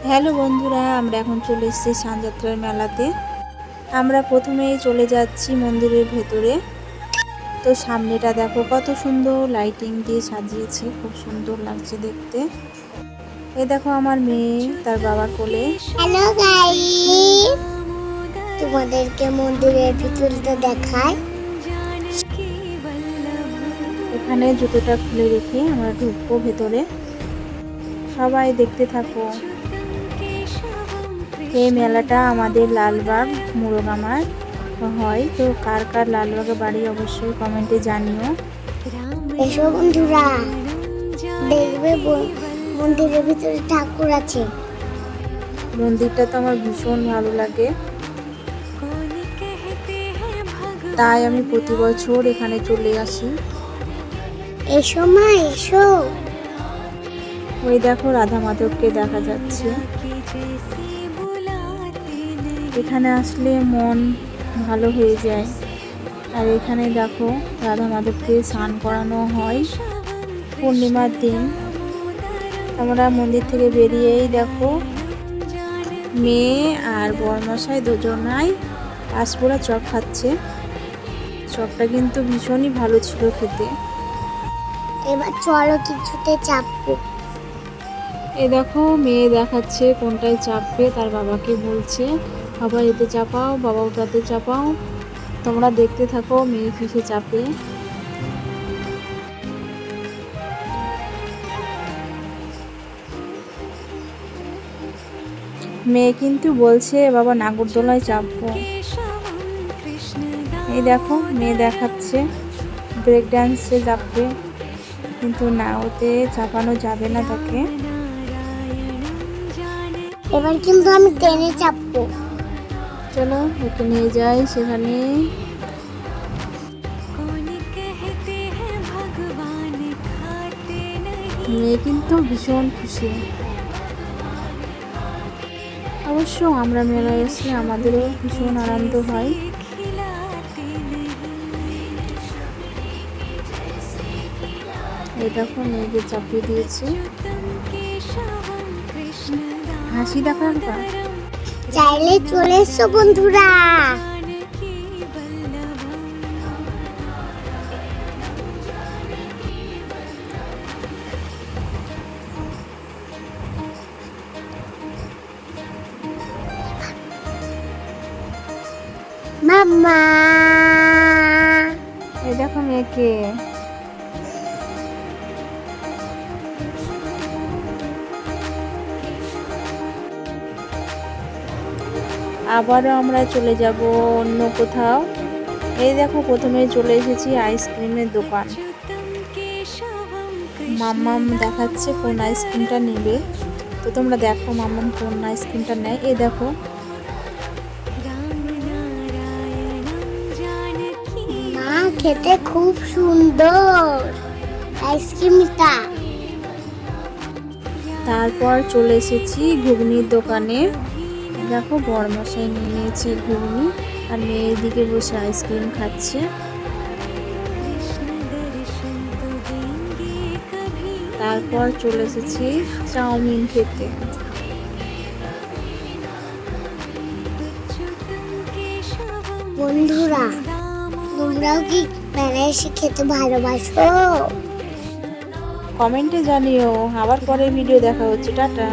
Hello বন্ধুরা, আমরা এখন চলে এসেছি সানযাত্রার মেলাতে। আমরা প্রথমেই চলে যাচ্ছি মন্দিরের ভেতরে। তো সামনেটা দেখো কত সুন্দর লাইটিং দিয়ে সাজিয়েছে, খুব সুন্দর লাগছে দেখতে। এই দেখো আমার মেয়ে তার বাবার কোলে। হ্যালো গাইস, তোমাদেরকে মন্দিরের ভিতরটা দেখাই। এখানে জুতোটা খুলে রেখে আমরা ঢুকবো ভেতরে। সবাই দেখতে থাকো। এই মেলাটা আমাদের লালবাগ মুরগামার হয়। তো কার কার লালবাগে বাড়ি অবশ্যই কমেন্টে জানিও। এসো বন্ধুরা, দেখবে মন্দিরের ভিতরে ঠাকুর আছে। মন্দিরটা তো আমার ভীষণ ভালো লাগে, তাই আমি প্রতি বছর এখানে চলে আসি। এসো মা, এসো। ওই দেখো রাধা মাধবকে দেখা যাচ্ছে। এখানে আসলে মন ভালো হয়ে যায়। আর এখানে দেখো রাধা মাধবকে স্নান করানো হয় পূর্ণিমার দিন। আমরা মন্দির থেকে বেরিয়েই দেখো মেয়ে আর বরমশাই দুজনাই পাঁচফোড়া চপ খাচ্ছে। চপটা কিন্তু ভীষণই ভালো ছিল খেতে। এবার চলো কিছুতে চাপবো। এ দেখো মেয়ে দেখাচ্ছে কোনটায় চাপবে, তার বাবাকে বলছে বাবা এতে চাপাও, বাবা ওটাতে চাপাও। তোমরা দেখতে থাকো মেয়ে কিসে চাপে। মেয়ে কিন্তু বলছে বাবা নাগরদোলায় চাপবো। এই দেখো মেয়ে দেখাচ্ছে ব্রেক ডান্সে চাপবে, কিন্তু না, ওতে চাপানো যাবে না তাকে। এবার কিন্তু আমি ট্রেনে চাপবো। চলো ওকে নিয়ে যাই সেখানে। মেয়ে কিন্তু ভীষণ খুশি। অবশ্য আমরা মেলায় এসে আমাদেরও ভীষণ আনন্দ হয়। এই দেখো মেয়েকে চাপিয়ে দিয়েছে। হাসি দেখা একটা। চাইলে চলে এসো বন্ধুরা। মাম্মা, এই দেখো মেয়েকে। আবারও আমরা চলে যাব অন্য কোথাও। এই দেখো প্রথমে চলে এসেছি আইসক্রিমের দোকান। মাম্মাম দেখাচ্ছে কোন আইসক্রিমটা নেবে। তো তোমরা দেখো মাম্মাম কোন আইসক্রিমটা নেয়। এই দেখো মা খেতে খুব সুন্দর আইসক্রিমটা। তারপর চলে এসেছি ঘুগনির দোকানে। দেখো বড়মশাই নিয়ে নিয়েছে ঘুগনি, আর মেয়ের দিকে বসে আইসক্রিম খাচ্ছে। তারপর চলে এসেছি চাউমিন খেতে। বন্ধুরা, তোমরাও কি মেলায় এসে খেতে ভালোবাসো? কমেন্টে জানিও। আবার পরে ভিডিও দেখা হচ্ছে। টাটা।